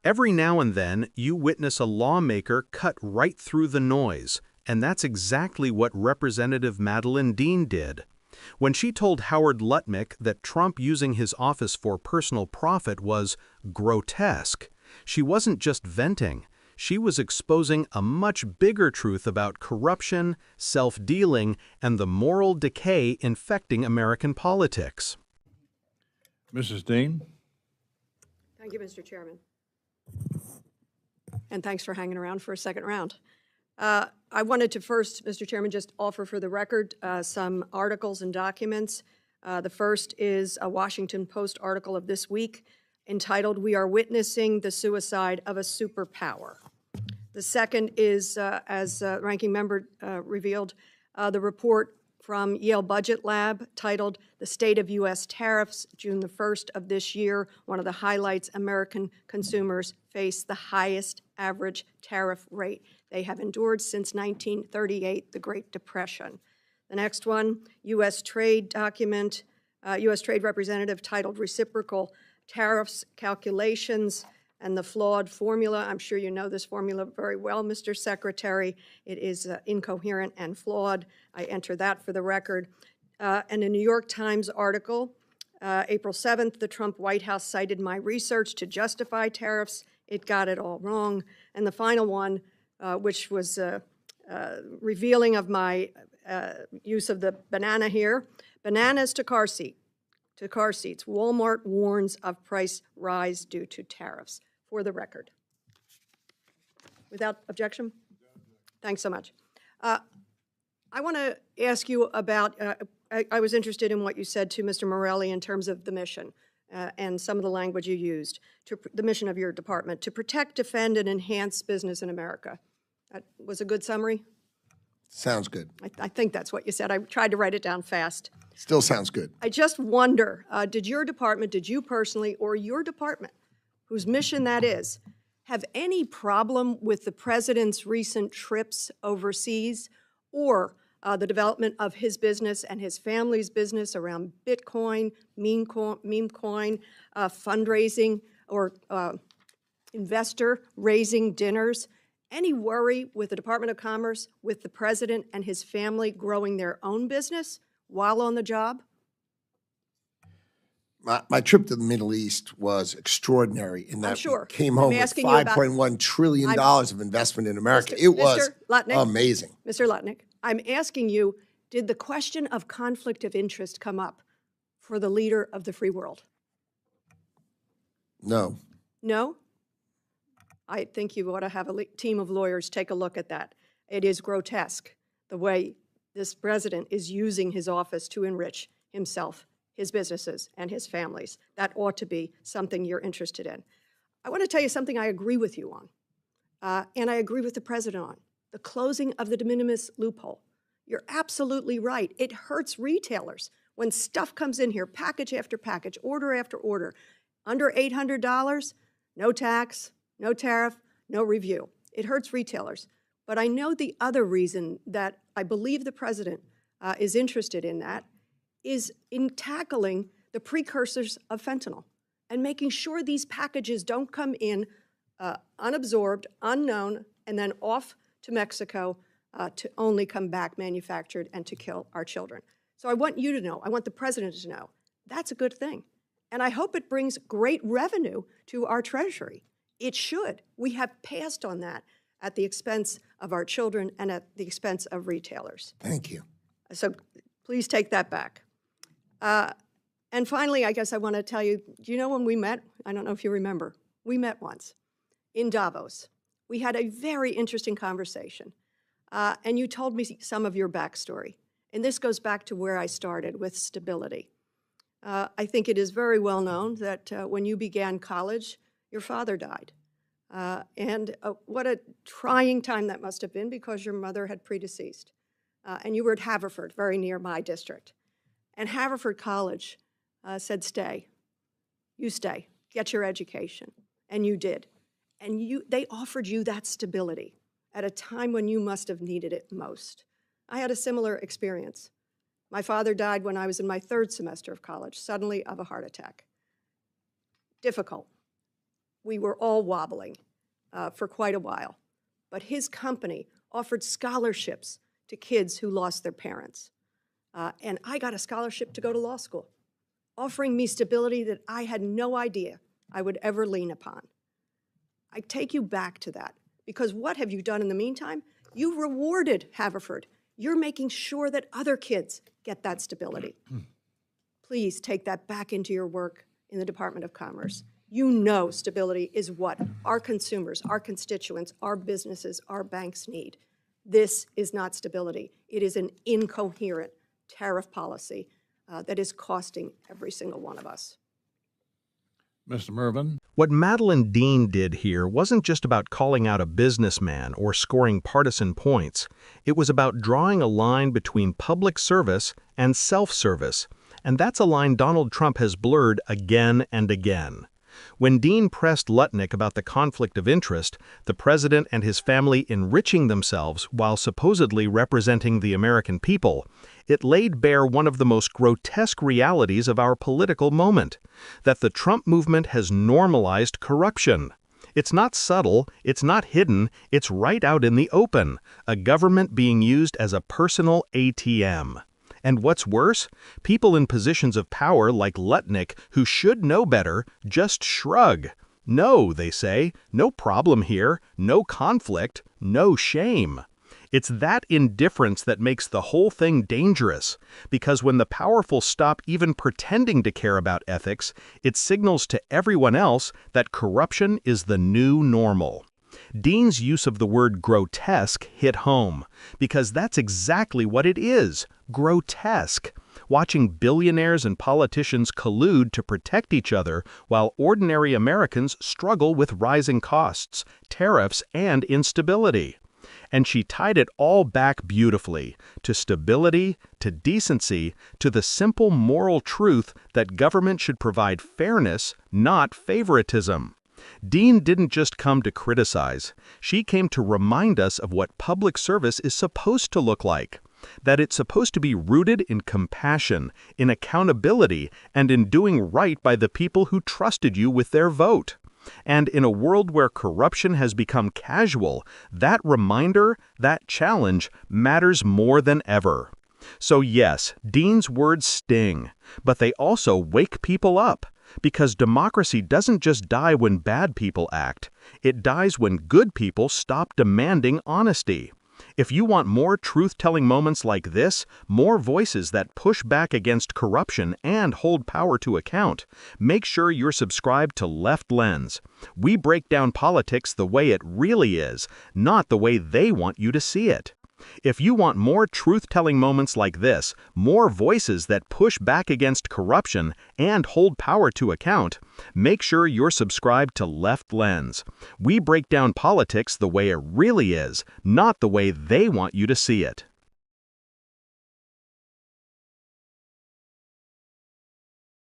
Every now and then, you witness a lawmaker cut right through the noise, and that's exactly what Representative Madeleine Dean did. When she told Howard Lutnick that Trump using his office for personal profit was grotesque, she wasn't just venting. She was exposing a much bigger truth about corruption, self-dealing, and the moral decay infecting American politics. Mrs. Dean? Thank you, Mr. Chairman. And thanks for hanging around for a second round. I wanted to first, Mr. Chairman, just offer for the record some articles and documents. The first is a Washington Post article of this week entitled, "We Are Witnessing the Suicide of a Superpower." The second is, as Ranking Member revealed, the report from Yale Budget Lab titled, "The State of U.S. Tariffs, June the 1st of this year." One of the highlights, American consumers face the highest average tariff rate they have endured since 1938, the Great Depression. The next one, U.S. Trade document, U.S. Trade Representative titled, "Reciprocal Tariffs Calculations and the Flawed Formula." I'm sure you know this formula very well, Mr. Secretary. It is incoherent and flawed. I enter that for the record. And a New York Times article, April 7th, the Trump White House cited my research to justify tariffs. It got it all wrong. And the final one, which was revealing of my use of the banana here, "Bananas to car seats. Walmart warns of price rise due to tariffs." For the record. Without objection? Thanks so much. I want to ask you about, I was interested in what you said to Mr. Morelli in terms of the mission and some of the language you used, the mission of your department, to protect, defend, and enhance business in America. That was a good summary? Sounds good. I think that's what you said. I tried to write it down fast. Still sounds good. I just wonder, did you personally, or your department, whose mission that is, have any problem with the president's recent trips overseas or the development of his business and his family's business around Bitcoin, meme coin, fundraising, or investor raising dinners? Any worry with the Department of Commerce, with the president and his family growing their own business while on the job? My trip to the Middle East was extraordinary in that sure. we came home with $5.1 trillion of investment in America. It was amazing. Mr. Lutnick, I'm asking you, did the question of conflict of interest come up for the leader of the free world? No. No? I think you ought to have a team of lawyers take a look at that. It is grotesque, the way this president is using his office to enrich himself, his businesses, and his families. That ought to be something you're interested in. I want to tell you something I agree with you on, and I agree with the president on, the closing of the de minimis loophole. You're absolutely right. It hurts retailers when stuff comes in here, package after package, order after order. Under $800, no tax, no tariff, no review. It hurts retailers. But I know the other reason that I believe the president is interested in that is in tackling the precursors of fentanyl and making sure these packages don't come in unabsorbed, unknown, and then off to Mexico to only come back manufactured and to kill our children. So I want you to know, I want the president to know, that's a good thing. And I hope it brings great revenue to our Treasury. It should. We have passed on that at the expense of our children and at the expense of retailers. Thank you. So please take that back. And finally, I guess I want to tell you, do you know when we met? I don't know if you remember. We met once in Davos. We had a very interesting conversation. And you told me some of your backstory. And this goes back to where I started with stability. I think it is very well known that when you began college, your father died. And what a trying time that must have been because your mother had predeceased. And you were at Haverford, very near my district. And Haverford College said, stay. You stay. Get your education. And you did. And they offered you that stability at a time when you must have needed it most. I had a similar experience. My father died when I was in my third semester of college, suddenly of a heart attack. Difficult. we were all wobbling for quite a while. But his company offered scholarships to kids who lost their parents. And I got a scholarship to go to law school, offering me stability that I had no idea I would ever lean upon. I take you back to that, because what have you done in the meantime? You rewarded Haverford. You're making sure that other kids get that stability. Please take that back into your work in the Department of Commerce. You know stability is what our consumers, our constituents, our businesses, our banks need. This is not stability. It is an incoherent tariff policy that is costing every single one of us. Mr. Mervyn. What Madeleine Dean did here wasn't just about calling out a businessman or scoring partisan points. It was about drawing a line between public service and self-service, and that's a line Donald Trump has blurred again and again. When Dean pressed Lutnick about the conflict of interest, the president and his family enriching themselves while supposedly representing the American people, it laid bare one of the most grotesque realities of our political moment, that the Trump movement has normalized corruption. It's not subtle, it's not hidden, it's right out in the open, a government being used as a personal ATM. And what's worse, people in positions of power like Lutnick, who should know better, just shrug. No, they say, no problem here, no conflict, no shame. It's that indifference that makes the whole thing dangerous, because when the powerful stop even pretending to care about ethics, it signals to everyone else that corruption is the new normal. Dean's use of the word grotesque hit home, because that's exactly what it is, grotesque. Watching billionaires and politicians collude to protect each other while ordinary Americans struggle with rising costs, tariffs, and instability. And she tied it all back beautifully, to stability, to decency, to the simple moral truth that government should provide fairness, not favoritism. Dean didn't just come to criticize. She came to remind us of what public service is supposed to look like. That it's supposed to be rooted in compassion, in accountability, and in doing right by the people who trusted you with their vote. And in a world where corruption has become casual, that reminder, that challenge, matters more than ever. So yes, Dean's words sting, but they also wake people up. Because democracy doesn't just die when bad people act. It dies when good people stop demanding honesty. If you want more truth-telling moments like this, more voices that push back against corruption and hold power to account, make sure you're subscribed to Left Lens. We break down politics the way it really is, not the way they want you to see it. If you want more truth-telling moments like this, more voices that push back against corruption and hold power to account, make sure you're subscribed to Left Lens. We break down politics the way it really is, not the way they want you to see it.